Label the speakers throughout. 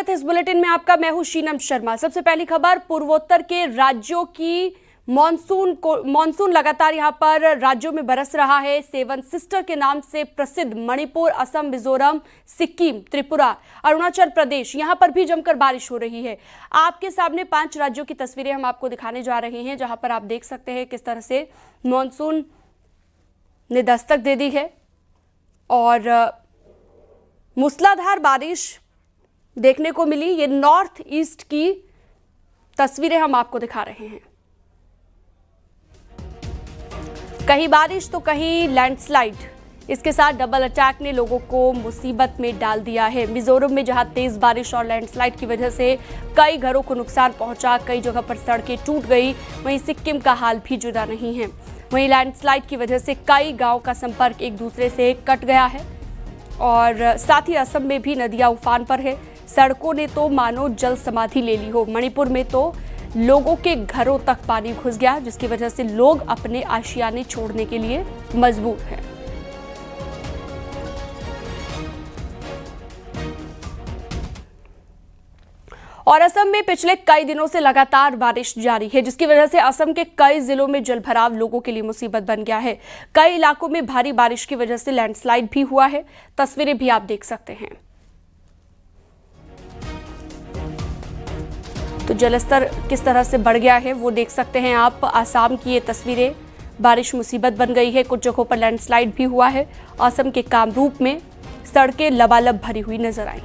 Speaker 1: स्वागत है इस बुलेटिन में आपका। मैं हूं शीनम शर्मा। सबसे पहली खबर, पूर्वोत्तर के राज्यों की मॉनसून लगातार यहां पर राज्यों में बरस रहा है। सेवन सिस्टर के नाम से प्रसिद्ध मणिपुर, असम, मिजोरम, सिक्किम, त्रिपुरा, अरुणाचल प्रदेश, यहां पर भी जमकर बारिश हो रही है। आपके सामने 5 राज्यों की तस्वीरें हम आपको दिखाने जा रहे हैं, जहां पर आप देख सकते हैं किस तरह से मॉनसून ने दस्तक दे दी है और मूसलाधार बारिश देखने को मिली। ये नॉर्थ ईस्ट की तस्वीरें हम आपको दिखा रहे हैं। कहीं बारिश तो कहीं लैंडस्लाइड, इसके साथ डबल अटैक ने लोगों को मुसीबत में डाल दिया है। मिजोरम में जहां तेज बारिश और लैंडस्लाइड की वजह से कई घरों को नुकसान पहुंचा, कई जगह पर सड़कें टूट गई, वहीं सिक्किम का हाल भी जुदा नहीं है। वहीं लैंडस्लाइड की वजह से कई गांव का संपर्क एक दूसरे से कट गया है और साथ ही असम में भी नदियां उफान पर है। सड़कों ने तो मानो जल समाधि ले ली हो। मणिपुर में तो लोगों के घरों तक पानी घुस गया, जिसकी वजह से लोग अपने आशियाने छोड़ने के लिए मजबूर हैं। और असम में पिछले कई दिनों से लगातार बारिश जारी है, जिसकी वजह से असम के कई जिलों में जलभराव लोगों के लिए मुसीबत बन गया है। कई इलाकों में भारी बारिश की वजह से लैंडस्लाइड भी हुआ है। तस्वीरें भी आप देख सकते हैं। तो जलस्तर किस तरह से बढ़ गया है वो देख सकते हैं आप। आसाम की ये तस्वीरें, बारिश मुसीबत बन गई है। कुछ जगहों पर लैंडस्लाइड भी हुआ है। असम के कामरूप में सड़कें लबालब भरी हुई नजर आई।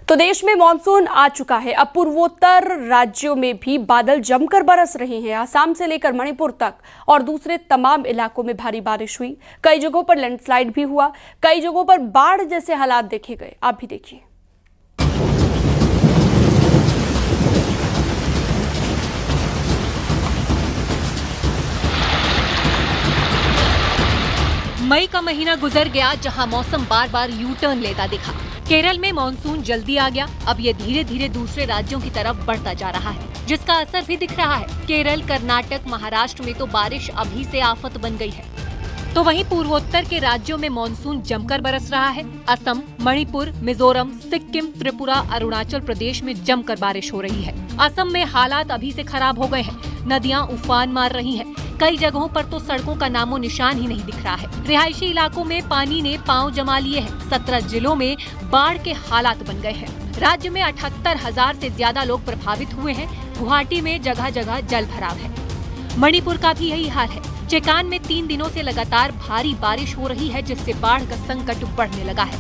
Speaker 1: तो देश में मानसून आ चुका है। अब पूर्वोत्तर राज्यों में भी बादल जमकर बरस रहे हैं। आसाम से लेकर मणिपुर तक और दूसरे तमाम इलाकों में भारी बारिश हुई। कई जगहों पर लैंडस्लाइड भी हुआ, कई जगहों पर बाढ़ जैसे हालात देखे गए। आप भी देखिए।
Speaker 2: मई का महीना गुजर गया, जहां मौसम बार बार यू टर्न लेता दिखा। केरल में मानसून जल्दी आ गया। अब ये धीरे धीरे दूसरे राज्यों की तरफ बढ़ता जा रहा है, जिसका असर भी दिख रहा है। केरल, कर्नाटक, महाराष्ट्र में तो बारिश अभी से आफत बन गई है। तो वहीं पूर्वोत्तर के राज्यों में मानसून जमकर बरस रहा है। असम, मणिपुर, मिजोरम, सिक्किम, त्रिपुरा, अरुणाचल प्रदेश में जमकर बारिश हो रही है। असम में हालात अभी से खराब हो गए हैं। नदियां उफान मार रही हैं। कई जगहों पर तो सड़कों का नामो निशान ही नहीं दिख रहा है। रिहायशी इलाकों में पानी ने पांव जमा लिए हैं। 17 जिलों में बाढ़ के हालात बन गए हैं। राज्य में 78,000 से ज्यादा लोग प्रभावित हुए हैं। गुवाहाटी में जगह जगह जल भराव है। मणिपुर का भी यही हाल है। चेकान में 3 दिनों से लगातार भारी बारिश हो रही है, जिससे बाढ़ का संकट बढ़ने लगा है।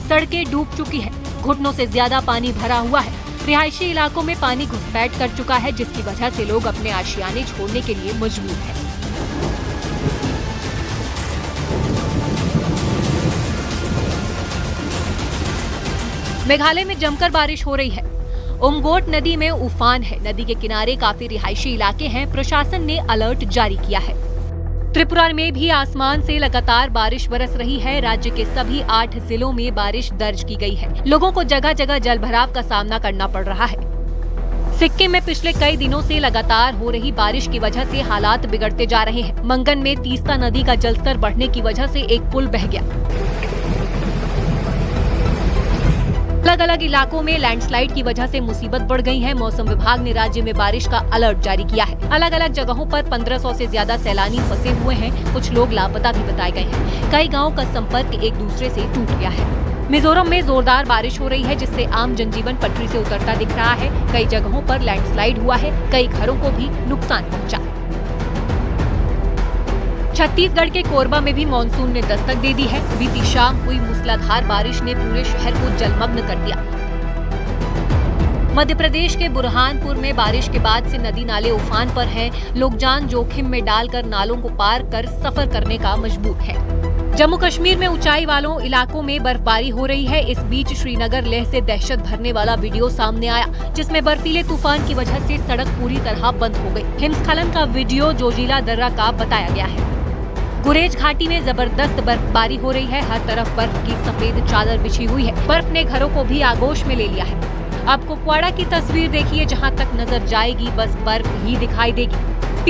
Speaker 2: सड़कें डूब चुकी है। घुटनों से ज्यादा पानी भरा हुआ है। रिहायशी इलाकों में पानी घुसपैठ कर चुका है, जिसकी वजह से लोग अपने आशियाने छोड़ने के लिए मजबूर हैं। मेघालय में जमकर बारिश हो रही है। उमगोट नदी में उफान है। नदी के किनारे काफी रिहायशी इलाके हैं। प्रशासन ने अलर्ट जारी किया है। त्रिपुरा में भी आसमान से लगातार बारिश बरस रही है। राज्य के सभी 8 जिलों में बारिश दर्ज की गई है। लोगों को जगह जगह जलभराव का सामना करना पड़ रहा है। सिक्किम में पिछले कई दिनों से लगातार हो रही बारिश की वजह से हालात बिगड़ते जा रहे हैं। मंगन में तीस्ता नदी का जलस्तर बढ़ने की वजह से एक पुल बह गया। अलग अलग इलाकों में लैंडस्लाइड की वजह से मुसीबत बढ़ गई है। मौसम विभाग ने राज्य में बारिश का अलर्ट जारी किया है। अलग अलग जगहों पर 1500 से ज्यादा सैलानी फंसे हुए हैं। कुछ लोग लापता भी बताए गए हैं। कई गांवों का संपर्क एक दूसरे से टूट गया है। मिजोरम में जोरदार बारिश हो रही है, जिससे आम जनजीवन पटरी से उतरता दिख रहा है। कई जगहों पर लैंडस्लाइड हुआ है। कई घरों को भी नुकसान पहुँचा। छत्तीसगढ़ के कोरबा में भी मानसून ने दस्तक दे दी है। बीती शाम हुई मूसलाधार बारिश ने पूरे शहर को जलमग्न कर दिया। मध्य प्रदेश के बुरहानपुर में बारिश के बाद से नदी नाले उफान पर हैं। लोग जान जोखिम में डालकर नालों को पार कर सफर करने का मजबूर है। जम्मू कश्मीर में ऊंचाई वालों इलाकों में बर्फबारी हो रही है। इस बीच श्रीनगर लेह से दहशत भरने वाला वीडियो सामने आया, जिसमें बर्फीले तूफान की वजह से सड़क पूरी तरह बंद हो गई। हिमस्खलन का वीडियो जोजिला दर्रा का बताया गया है। गुरेज घाटी में जबरदस्त बर्फबारी हो रही है। हर तरफ बर्फ की सफेद चादर बिछी हुई है। बर्फ ने घरों को भी आगोश में ले लिया है। अब कुपवाड़ा की तस्वीर देखिए, जहां तक नजर जाएगी बस बर्फ ही दिखाई देगी।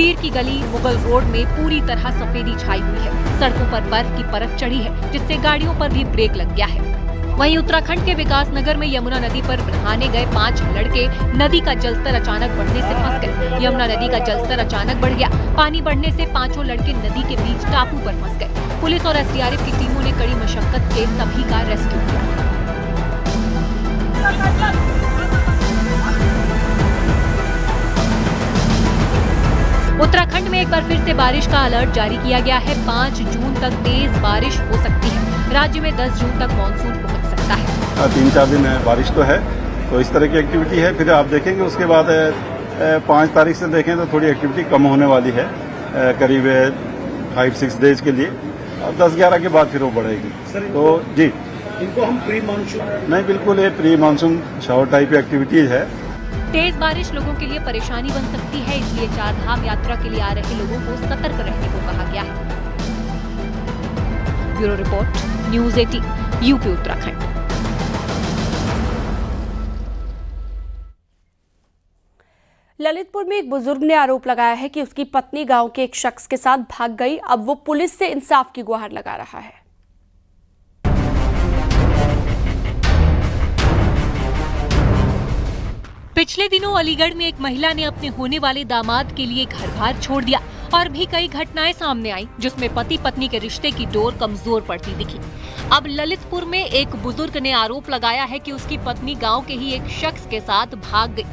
Speaker 2: पीर की गली मुगल रोड में पूरी तरह सफेदी छाई हुई है। सड़कों पर बर्फ की परत चढ़ी है, जिससे गाड़ियों पर भी ब्रेक लग गया है। वहीं उत्तराखंड के विकास नगर में यमुना नदी पर नहाने गए 5 लड़के नदी का जलस्तर अचानक बढ़ने से फंस गए। यमुना नदी का जलस्तर अचानक बढ़ गया। पानी बढ़ने से 5 लड़के नदी के बीच टापू पर फंस गए। पुलिस और एसडीआरएफ की टीमों ने कड़ी मशक्कत के सभी का रेस्क्यू किया। उत्तराखंड में एक बार फिर से बारिश का अलर्ट जारी किया गया है। 5 जून तक तेज बारिश हो सकती है। राज्य में 10 जून तक मानसून पहुंच सकता है।
Speaker 3: 3-4 दिन बारिश तो है, तो इस तरह की एक्टिविटी है। फिर आप देखेंगे उसके बाद 5 तारीख से देखें तो थोड़ी एक्टिविटी कम होने वाली है, करीब 5-6 डेज के लिए। 10-11 के बाद फिर वो बढ़ेगी। तो जी,
Speaker 4: इनको हम प्री मानसून
Speaker 3: नहीं, बिल्कुल ये pre monsoon shower type activities है।
Speaker 2: तेज बारिश लोगों के लिए परेशानी बन सकती है, इसलिए 4 धाम यात्रा के लिए आ रहे लोगों को सतर्क रहने को कहा गया है। Bureau report, news 18, UP Uttarakhand.
Speaker 1: Lalitpur में एक बुजुर्ग ने आरोप लगाया है कि उसकी पत्नी गांव के एक शख्स के साथ भाग गई। अब वो पुलिस से इंसाफ की गुहार लगा रहा है।
Speaker 2: पिछले दिनों अलीगढ़ में एक महिला ने अपने होने वाले दामाद के लिए घर बार छोड़ दिया और भी कई घटनाएं सामने आई, जिसमें पति पत्नी के रिश्ते की डोर कमजोर पड़ती दिखी। अब ललितपुर में एक बुजुर्ग ने आरोप लगाया है कि उसकी पत्नी गांव के ही एक शख्स के साथ भाग गई।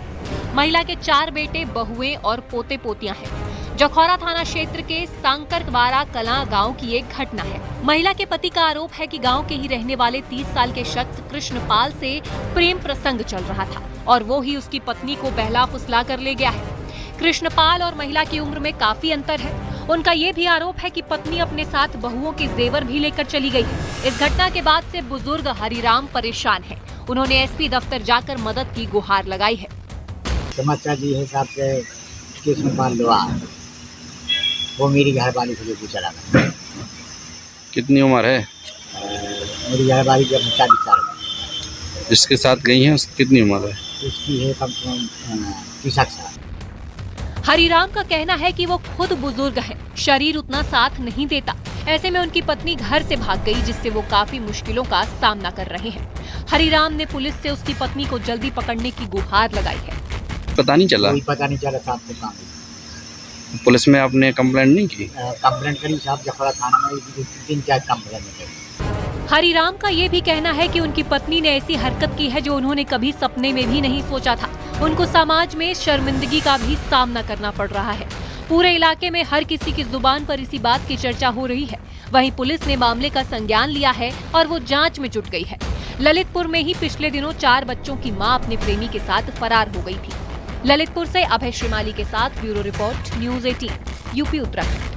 Speaker 2: महिला के 4 बेटे, बहुएं और पोते पोतियां हैं। जखौरा थाना क्षेत्र के सांकरवाड़ा कलां गांव की एक घटना है। महिला के पति का आरोप है कि गांव के ही रहने वाले 30 साल के शख्स कृष्णपाल से प्रेम प्रसंग चल रहा था और वो ही उसकी पत्नी को बहला फुसला कर ले गया है। कृष्णपाल और महिला की उम्र में काफी अंतर है। उनका ये भी आरोप है कि पत्नी अपने साथ बहुओं के जेवर भी लेकर चली गई है। इस घटना के बाद से बुजुर्ग हरिराम परेशान है। उन्होंने एसपी दफ्तर जाकर मदद की गुहार लगाई है।
Speaker 5: समस्या जी हिसाब से कृष्णपाल लोहा, वो मेरी घरवाली को लेकर चला गया।
Speaker 6: कितनी उम्र है?
Speaker 5: मेरी घरवाली जब 40 साल की।
Speaker 6: जिसके साथ गई हैं उसकी कितनी उम्र है?
Speaker 5: उसकी है कम से कम 30 साल।
Speaker 2: हरिराम का कहना है कि वो खुद बुजुर्ग हैं, शरीर उतना साथ नहीं देता। ऐसे में उनकी पत्नी घर से भाग गई, जिससे वो काफी मुश्किलों का सामना कर रहे हैं। हरिराम ने पुलिस से उसकी पत्नी को जल्दी पकड़ने की गुहार लगाई है।
Speaker 6: पता नहीं चला?
Speaker 5: कोई पता नहीं चला साहब को कहाँ।
Speaker 6: पुलिस में आपने कंप्लेंट नहीं की?
Speaker 5: कंप्लेंट करी साहब, जखौरा थाना में 3-4 कंप्लेंट करी।
Speaker 2: हरिराम का ये भी कहना है कि उनकी पत्नी ने ऐसी हरकत की है जो उन्होंने कभी सपने में भी नहीं सोचा था। उनको समाज में शर्मिंदगी का भी सामना करना पड़ रहा है। पूरे इलाके में हर किसी की जुबान पर इसी बात की चर्चा हो रही है। वहीं पुलिस ने मामले का संज्ञान लिया है और वो जांच में जुट गई है। ललितपुर में ही पिछले दिनों 4 बच्चों की मां अपने प्रेमी के साथ फरार हो गई थी। ललितपुर से अभय श्रीमाली के साथ bureau report, news 18, UP Uttarakhand.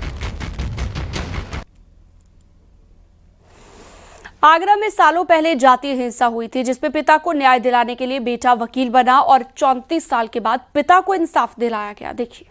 Speaker 1: Agra में सालों पहले जातीय हिंसा हुई थी, जिसमें पिता को न्याय दिलाने के लिए बेटा वकील बना और 34 साल के बाद पिता को इंसाफ दिलाया गया। देखिए।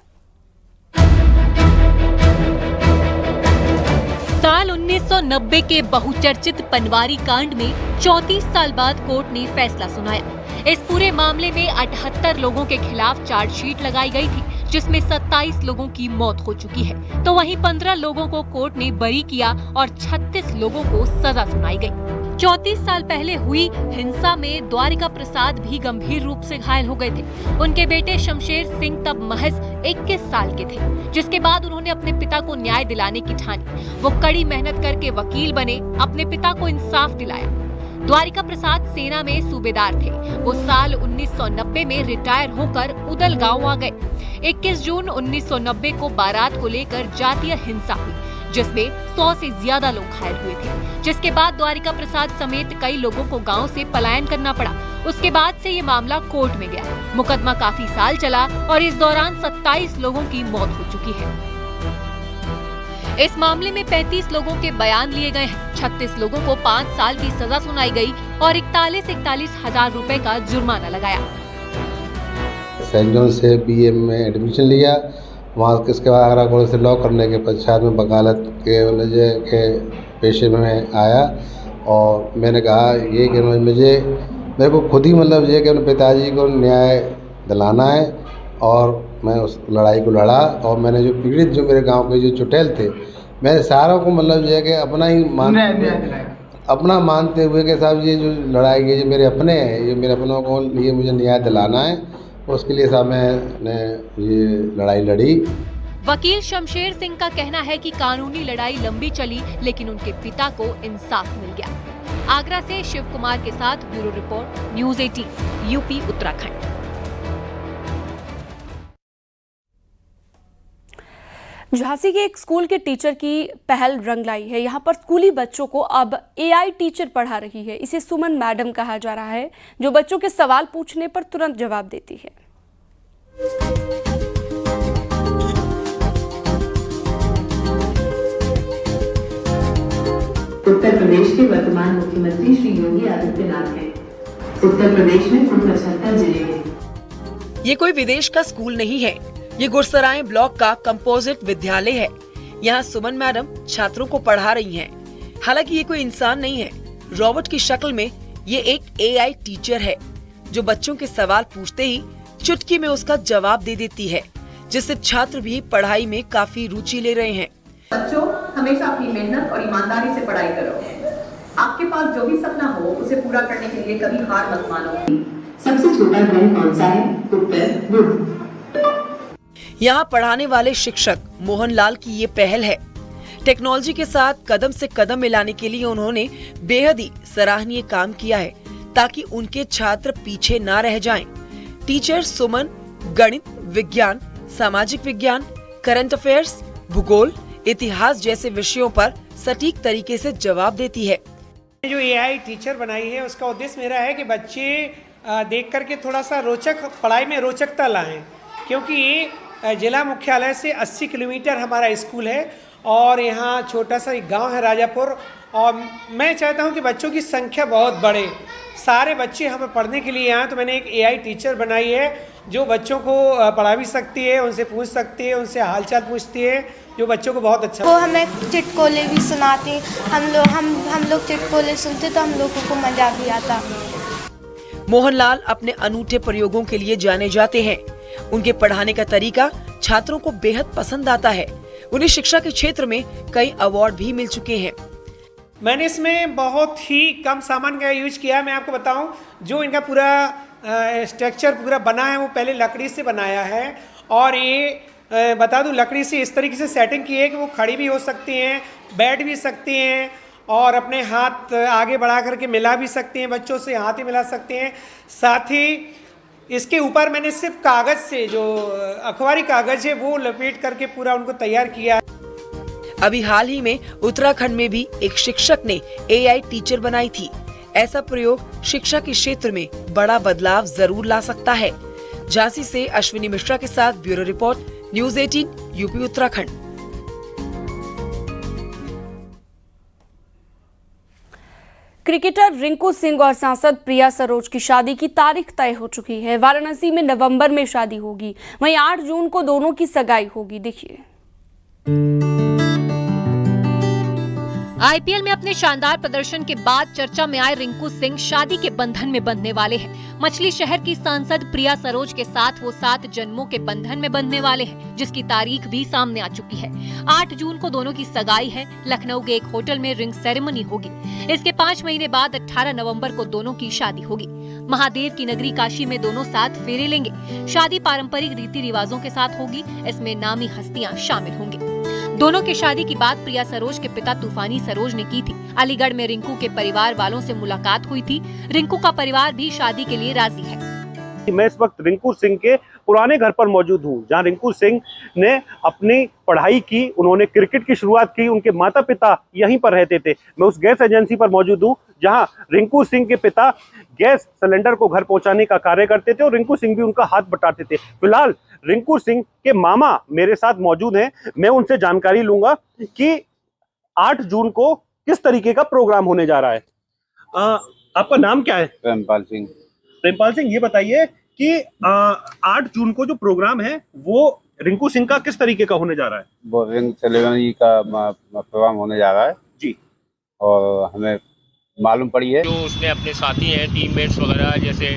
Speaker 2: साल 1990 के बहुचर्चित पनवारी कांड में 34 साल बाद कोर्ट ने फैसला सुनाया। इस पूरे मामले में 78 लोगों के खिलाफ चार्जशीट लगाई गई थी, जिसमें 27 लोगों की मौत हो चुकी है, तो वहीं 15 लोगों को कोर्ट ने बरी किया और 36 लोगों को सजा सुनाई गई। 34 साल पहले हुई हिंसा में द्वारिका प्रसाद भी गंभीर रूप से घायल हो गए थे। उनके बेटे शमशेर सिंह तब महज 21 साल के थे, जिसके बाद उन्होंने अपने पिता को न्याय दिलाने की ठानी। वो कड़ी मेहनत करके वकील बने, अपने पिता को इंसाफ दिलाया। द्वारिका प्रसाद सेना में सूबेदार थे। वो साल 1990 में रिटायर होकर उदल गांव आ गए। 21 जून 1990 को बारात को लेकर जातीय हिंसा हुई, जिसमें 100 से ज्यादा लोग घायल हुए थे, जिसके बाद द्वारिका प्रसाद समेत कई लोगों को गांव से पलायन करना पड़ा। उसके बाद से ये मामला कोर्ट में गया। मुकदमा काफी साल चला और इस दौरान 27 लोगों की मौत हो चुकी है। इस मामले में 35 लोगों के बयान लिए गए हैं। 36 लोगों को 5 साल की सजा सुनाई गई और 41 हजार रुपए का जुर्माना लगाया।
Speaker 7: सेंट जॉन से बीए में एडमिशन लिया। वहाँ इसके बाद आगरा कॉलेज से लॉ करने के पश्चात में वकालत के पेशे में आया और मैंने कहा ये कि मेरे को खुद ही ये कि अपने पिताजी को न्याय दिलाना है और मैं उस लड़ाई को लड़ा। और मैंने जो पीड़ित जो मेरे गांव के जो चुड़ैल थे, मैं सारों को मतलब जो है कि अपना ही अपना मानते हुए कि साहब ये जो लड़ाई ये जो मेरे अपने हैं, ये मेरे अपनों को लिए मुझे न्याय दिलाना है, उसके लिए साहब मैंने ये लड़ाई लड़ी।
Speaker 2: वकील शमशेर सिंह का कहना है कि कानूनी लड़ाई लंबी चली, लेकिन उनके पिता को इंसाफ मिल गया। आगरा से शिव कुमार के साथ bureau report, news 18, UP Uttarakhand.
Speaker 1: Jhansi के एक स्कूल के टीचर की पहल रंग लाई है। यहाँ पर स्कूली बच्चों को अब AI टीचर पढ़ा रही है। इसे सुमन मैडम कहा जा रहा है, जो बच्चों के सवाल पूछने पर तुरंत जवाब देती है।
Speaker 8: उत्तर प्रदेश के वर्तमान मुख्यमंत्री श्री योगी आदित्यनाथ हैं। उत्तर प्रदेश में कुल 75 जिले हैं।
Speaker 9: ये कोई विदेश का स्कूल नहीं है, ये गुरसराय ब्लॉक का कंपोजिट विद्यालय है। यहाँ सुमन मैडम छात्रों को पढ़ा रही हैं। हालांकि ये कोई इंसान नहीं है, रोबोट की शक्ल में ये एक AI टीचर है, जो बच्चों के सवाल पूछते ही चुटकी में उसका जवाब दे देती है, जिससे छात्र भी पढ़ाई में काफी रुचि ले रहे हैं।
Speaker 8: बच्चों, हमेशा अपनी मेहनत और ईमानदारी से पढ़ाई करो। आपके पास जो भी सपना हो, उसे पूरा करने के लिए कभी हार मत मानो। सबसे छोटा ग्रह कौन सा है? उत्तर बुध।
Speaker 9: यहाँ पढ़ाने वाले शिक्षक मोहनलाल की ये पहल है। टेक्नोलॉजी के साथ कदम से कदम मिलाने के लिए उन्होंने बेहद ही सराहनीय काम किया है, ताकि उनके छात्र पीछे ना रह जाएं। टीचर सुमन गणित, विज्ञान, सामाजिक विज्ञान, करंट अफेयर्स, भूगोल, इतिहास जैसे विषयों पर सटीक तरीके से जवाब देती है।
Speaker 10: जो AI टीचर बनाई है, उसका उद्देश्य मेरा है कि बच्चे देख करके थोड़ा सा पढ़ाई में रोचकता लाएं, क्योंकि ये जिला मुख्यालय से 80 किलोमीटर हमारा स्कूल है और यहाँ छोटा सा एक गांव है राजापुर, और मैं चाहता हूँ कि बच्चों की संख्या बहुत बढ़े, सारे बच्चे हमें पढ़ने के लिए आए। तो मैंने एक AI टीचर बनाई है, जो बच्चों को पढ़ा भी सकती है, उनसे पूछ सकती है, उनसे हालचाल पूछती है, जो बच्चों को बहुत अच्छा।
Speaker 11: वो हमें चुटकुले भी सुनाती, हम लोग चुटकुले सुनते तो हम लोगों को मजा भी आता।
Speaker 9: मोहनलाल अपने अनूठे प्रयोगों के लिए जाने जाते हैं। उनके पढ़ाने का तरीका छात्रों को बेहद पसंद आता है। उन्हें शिक्षा के क्षेत्र में कई अवार्ड भी मिल चुके हैं।
Speaker 10: मैंने इसमें बहुत ही कम सामान का यूज किया है। मैं आपको बताऊं, जो इनका पूरा स्ट्रक्चर पूरा बना है, वो पहले लकड़ी से बनाया है, और ये बता दूं, लकड़ी से इस तरीके से सेटिंग की है कि वो खड़ी भी हो सकती हैं, बैठ भी सकती हैं, और अपने हाथ आगे बढ़ा करके मिला भी सकती हैं, बच्चों से हाथ ही मिला सकते हैं। साथ ही इसके ऊपर मैंने सिर्फ कागज से, जो अखबारी कागज है, वो लपेट करके पूरा उनको तैयार किया है।
Speaker 9: अभी हाल ही में उत्तराखंड में भी एक शिक्षक ने AI टीचर बनाई थी। ऐसा प्रयोग शिक्षा के क्षेत्र में बड़ा बदलाव जरूर ला सकता है। झांसी से अश्विनी मिश्रा के साथ bureau report, news 18, UP Uttarakhand.
Speaker 1: Cricketer Rinku Singh और सांसद प्रिया सरोज की शादी की तारीख तय हो चुकी है। वाराणसी में नवंबर में शादी होगी, वहीं 8 जून को दोनों की सगाई होगी। देखिए,
Speaker 2: IPL में अपने शानदार प्रदर्शन के बाद चर्चा में आए रिंकू सिंह शादी के बंधन में बंधने वाले हैं। मछली शहर की सांसद प्रिया सरोज के साथ वो 7 जन्मों के बंधन में बंधने वाले हैं, जिसकी तारीख भी सामने आ चुकी है। 8 जून को दोनों की सगाई है। लखनऊ के एक होटल में रिंग सेरेमनी होगी। इसके 5 महीने बाद 18 नवंबर को दोनों की शादी होगी। महादेव की नगरी काशी में दोनों साथ फेरे लेंगे। शादी पारंपरिक रीति रिवाजों के साथ होगी। इसमें नामी हस्तियां शामिल होंगी। दोनों की शादी की बात प्रिया सरोज के पिता तूफानी सरोज ने की थी। अलीगढ़ में रिंकू के परिवार वालों से मुलाकात हुई थी। रिंकू का परिवार भी शादी के लिए राजी है।
Speaker 4: मैं इस वक्त रिंकू सिंह के पुराने घर पर मौजूद हूँ, जहाँ रिंकू सिंह ने अपनी पढ़ाई की, उन्होंने क्रिकेट की शुरुआत की, उनके माता पिता यहीं पर रहते थे। मैं उस गैस एजेंसी पर मौजूद हूँ, जहाँ रिंकू सिंह के पिता गैस सिलेंडर को घर पहुंचाने का कार्य करते थे और रिंकू सिंह भी उनका हाथ बटाते थे। फिलहाल रिंकू सिंह के मामा मेरे साथ मौजूद हैं। मैं उनसे जानकारी लूंगा कि 8 जून को किस तरीके का प्रोग्राम होने जा रहा है। आपका नाम क्या है?
Speaker 3: प्रेमपाल सिंह।
Speaker 4: प्रेमपाल सिंह, ये बताइए कि 8 जून को जो प्रोग्राम है वो रिंकू सिंह का किस तरीके का होने जा रहा है?
Speaker 3: वो रिंग सेरेमनी का प्रोग्राम होने जा रहा है
Speaker 4: जी,
Speaker 3: और हमें मालूम पड़ी है
Speaker 12: जो उसने अपने साथी हैं, टीममेट्स वगैरह, जैसे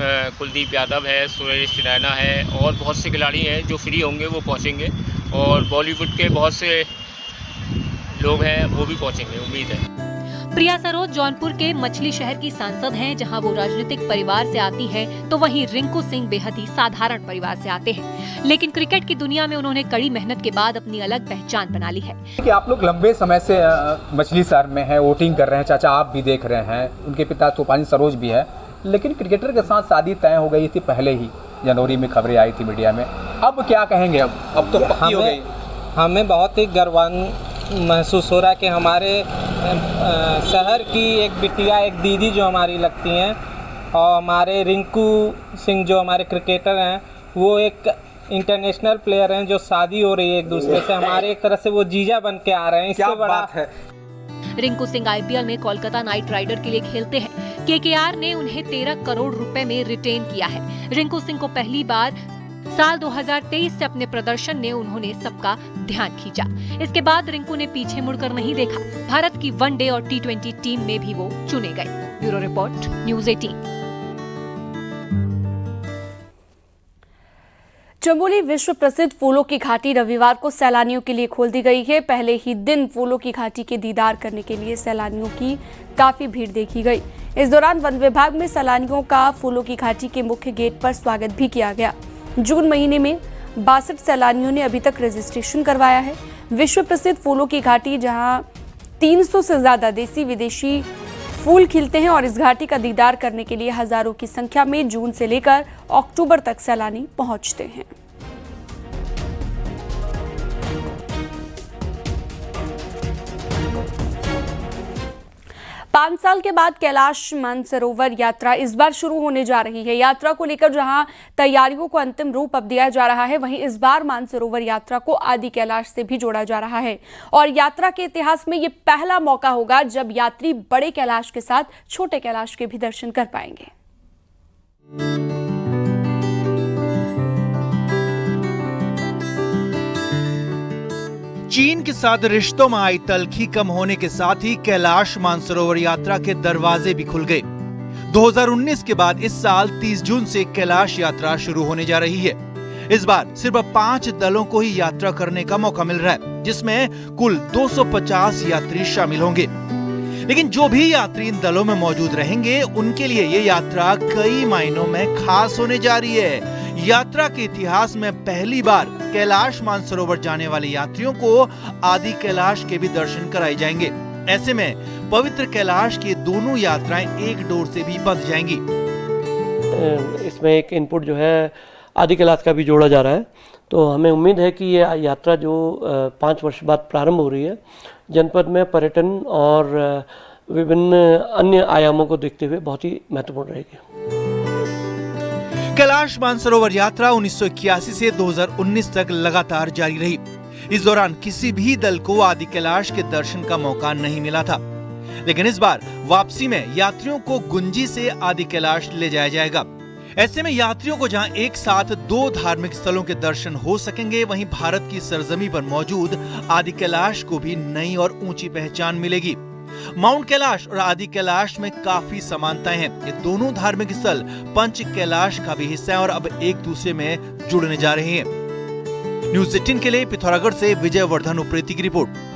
Speaker 12: कुलदीप यादव है, सुरेश रैना है और बहुत से खिलाड़ी हैं जो फ्री होंगे वो पहुंचेंगे और बॉलीवुड के बहुत से लोग हैं वो भी पहुंचेंगे, उम्मीद है।
Speaker 2: प्रिया सरोज जौनपुर के मछली शहर की सांसद हैं, जहां वो राजनीतिक परिवार से आती हैं, तो वहीं रिंकू सिंह बेहद ही साधारण परिवार से आते हैं, लेकिन क्रिकेट की दुनिया में उन्होंने कड़ी मेहनत के बाद अपनी अलग पहचान बना ली है।
Speaker 13: कि आप लोग लंबे समय से मछली शहर में हैं, वोटिंग कर रहे हैं, चाचा आप भी देख रहे हैं, उनके पिता तूफानी सरोज भी है, लेकिन क्रिकेटर के साथ शादी तय हो गई थी पहले ही, जनवरी में खबरें आई थी मीडिया में। अब क्या कहेंगे? अब तो पक्की हो गई।
Speaker 14: हमें बहुत ही गर्वान महसूस हो रहा है कि हमारे शहर की एक बिटिया, एक दीदी जो हमारी लगती हैं, और हमारे रिंकू सिंह जो हमारे क्रिकेटर हैं, वो एक इंटरनेशनल प्लेयर हैं, जो शादी हो रही है एक दूसरे से, हमारे एक तरह से वो जीजा बन के आ रहे हैं। इससे बड़ा बात है।
Speaker 2: रिंकू सिंह आईपीएल में कोलकाता नाइट राइडर के लिए खेलते हैं। केकेआर ने उन्हें 13 करोड़ रुपए में रिटेन किया है। रिंकू सिंह को पहली बार साल 2023 से अपने प्रदर्शन ने उन्होंने सबका ध्यान खींचा। इसके बाद रिंकू ने पीछे मुड़कर नहीं देखा। भारत की वनडे और T20 टीम में भी वो चुने गए। Bureau report, news 18।
Speaker 1: चमोली विश्व प्रसिद्ध फूलों की घाटी रविवार को सैलानियों के लिए खोल दी गई है। पहले ही दिन फूलों की घाटी के दीदार करने के लिए सैलानियों की काफी भीड़ देखी गई। इस दौरान वन विभाग में सैलानियों का फूलों की घाटी के मुख्य गेट पर स्वागत भी किया गया। जून महीने में 62 सैलानियों ने अभी तक रजिस्ट्रेशन करवाया है। विश्व प्रसिद्ध फूलों की घाटी, जहां 300 से ज्यादा देसी विदेशी फूल खिलते हैं, और इस घाटी का दीदार करने के लिए हजारों की संख्या में जून से लेकर अक्टूबर तक सैलानी पहुंचते हैं। पाँच साल के बाद कैलाश मानसरोवर यात्रा इस बार शुरू होने जा रही है। यात्रा को लेकर जहां तैयारियों को अंतिम रूप अब दिया जा रहा है, वहीं इस बार मानसरोवर यात्रा को आदि कैलाश से भी जोड़ा जा रहा है। और यात्रा के इतिहास में ये पहला मौका होगा जब यात्री बड़े कैलाश के साथ छोटे कैलाश के भी दर्शन कर पाएंगे।
Speaker 15: चीन के साथ रिश्तों में आई तल्खी कम होने के साथ ही कैलाश मानसरोवर यात्रा के दरवाजे भी खुल गए। 2019 के बाद इस साल 30 जून से कैलाश यात्रा शुरू होने जा रही है। इस बार सिर्फ 5 दलों को ही यात्रा करने का मौका मिल रहा है, जिसमें कुल 250 यात्री शामिल होंगे। लेकिन जो भी यात्री इन दलों में मौजूद रहेंगे, उनके लिए ये यात्रा कई मायनों में खास होने जा रही है। यात्रा के इतिहास में पहली बार कैलाश मानसरोवर जाने वाले यात्रियों को आदि कैलाश के भी दर्शन कराए जाएंगे। ऐसे में पवित्र कैलाश की दोनों यात्राएं एक डोर से भी बंध जाएंगी।
Speaker 16: इसमें एक इनपुट जो है आदि कैलाश का भी जोड़ा जा रहा है, तो हमें उम्मीद है कि ये यात्रा जो 5 वर्ष बाद प्रारंभ हो रही है, जनपद में पर्यटन और विभिन्न अन्य आयामों को देखते हुए बहुत ही महत्वपूर्ण रहेगी।
Speaker 15: कैलाश मानसरोवर यात्रा 1981 से 2019 तक लगातार जारी रही। इस दौरान किसी भी दल को आदि कैलाश के दर्शन का मौका नहीं मिला था, लेकिन इस बार वापसी में यात्रियों को गुंजी से आदि कैलाश ले जाया जाएगा। ऐसे में यात्रियों को जहां एक साथ 2 धार्मिक स्थलों के दर्शन हो सकेंगे, वहीं भारत की सरजमी पर मौजूद आदि कैलाश को भी नई और ऊंची पहचान मिलेगी। माउंट कैलाश और आदि कैलाश में काफी समानताएं हैं। ये दोनों धार्मिक स्थल पंच कैलाश का भी हिस्सा है और अब एक दूसरे में जुड़ने जा रहे हैं। न्यूज़ 18 के लिए पिथौरागढ़ से विजय वर्धन उप्रेती की रिपोर्ट।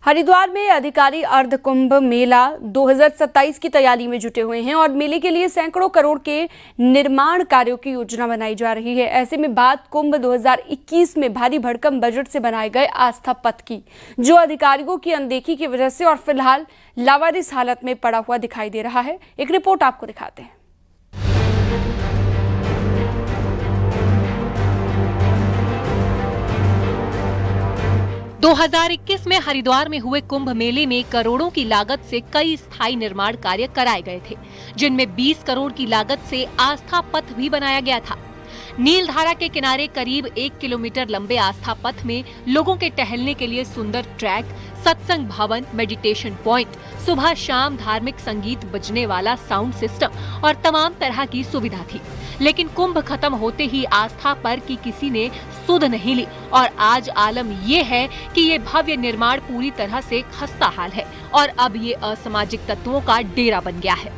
Speaker 1: हरिद्वार में अधिकारी अर्ध कुंभ मेला 2027 की तैयारी में जुटे हुए हैं और मेले के लिए सैकड़ों करोड़ के निर्माण कार्यों की योजना बनाई जा रही है। ऐसे में बात कुंभ 2021 में भारी भरकम बजट से बनाए गए आस्था पथ की, जो अधिकारियों की अनदेखी की वजह से और फिलहाल लावारिस हालत में पड़ा हुआ दिखाई दे रहा है। एक रिपोर्ट आपको दिखाते हैं।
Speaker 2: 2021 में हरिद्वार में हुए कुंभ मेले में करोड़ों की लागत से कई स्थायी निर्माण कार्य कराए गए थे, जिनमें 20 करोड़ की लागत से आस्था पथ भी बनाया गया था। नीलधारा के किनारे करीब 1 किलोमीटर लंबे आस्था पथ में लोगों के टहलने के लिए सुंदर ट्रैक, सत्संग भवन, मेडिटेशन पॉइंट, सुबह शाम धार्मिक संगीत बजने वाला साउंड सिस्टम और तमाम तरह की सुविधा थी। लेकिन कुंभ खत्म होते ही आस्था पर की किसी ने सुध नहीं ली और आज आलम ये है कि ये भव्य निर्माण पूरी तरह से खस्ता हाल है और अब ये असामाजिक तत्वों का डेरा बन गया है।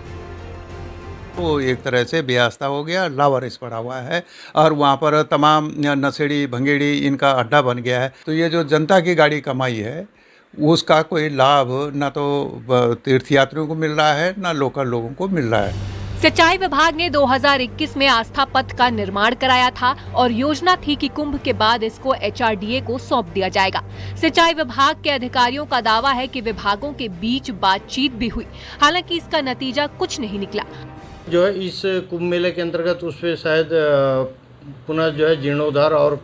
Speaker 17: वो एक तरह से बेआस्था हो गया, लावारिस पड़ा हुआ है और वहाँ पर तमाम नशेड़ी भंगेड़ी इनका अड्डा बन गया है। तो ये जो जनता की गाड़ी कमाई है उसका कोई लाभ ना तो तीर्थयात्रियों को मिल रहा है ना लोकल लोगों को मिल रहा है।
Speaker 2: सिंचाई विभाग ने 2021 में आस्था पथ का निर्माण कराया था और योजना थी कि कुंभ के बाद इसको HRDA को सौंप दिया जाएगा। सिंचाई विभाग के अधिकारियों का दावा है कि विभागों के बीच बातचीत भी हुई, हालांकि इसका नतीजा कुछ नहीं निकला।
Speaker 14: जो है इस कुंभ मेले के अंतर्गत उस पर शायद पुनः जो है जीर्णोद्धार और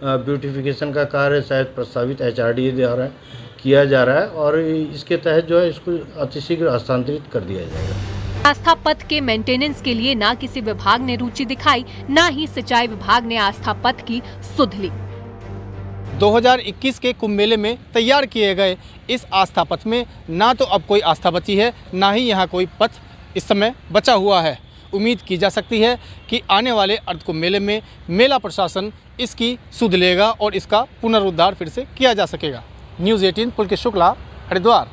Speaker 14: ब्यूटिफिकेशन का कार्य शायद प्रस्तावित HRDA द्वारा किया जा रहा है और इसके तहत जो है इसको अतिशीघ्र हस्तांतरित कर दिया जाएगा।
Speaker 2: आस्था पथ के मेंटेनेंस के लिए ना किसी विभाग ने रुचि दिखाई, ना ही सिंचाई विभाग ने आस्था पथ की सुध ली।
Speaker 18: 2021 के कुंभ मेले में तैयार किए गए इस आस्था पथ में ना तो अब कोई आस्था बची है, ना ही यहाँ कोई पथ इस समय बचा हुआ है। उम्मीद की जा सकती है कि आने वाले अर्ध कुंभ मेले में मेला प्रशासन इसकी सुध लेगा और इसका पुनरुद्धार फिर से किया जा सकेगा। न्यूज़ 18 पुलकेश शुक्ला, हरिद्वार।